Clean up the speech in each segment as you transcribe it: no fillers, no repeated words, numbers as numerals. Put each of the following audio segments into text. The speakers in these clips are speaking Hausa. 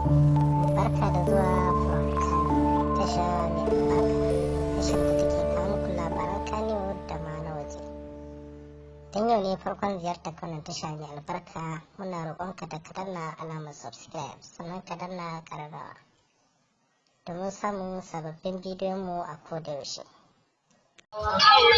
Barka da zuwa From tasha mai albarka, tashar da take kawo muku labaran Kannywood da ma na waje. Don yau ne farkon ziyartar wannan tasha mai albarka, muna roƙonka da ka danna alamar subscribe sannan ka danna ƙararrawa domin samun sababbin bidiyon mu a koda yaushe. لا حول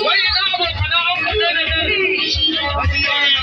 ولا قوة إلا بالله.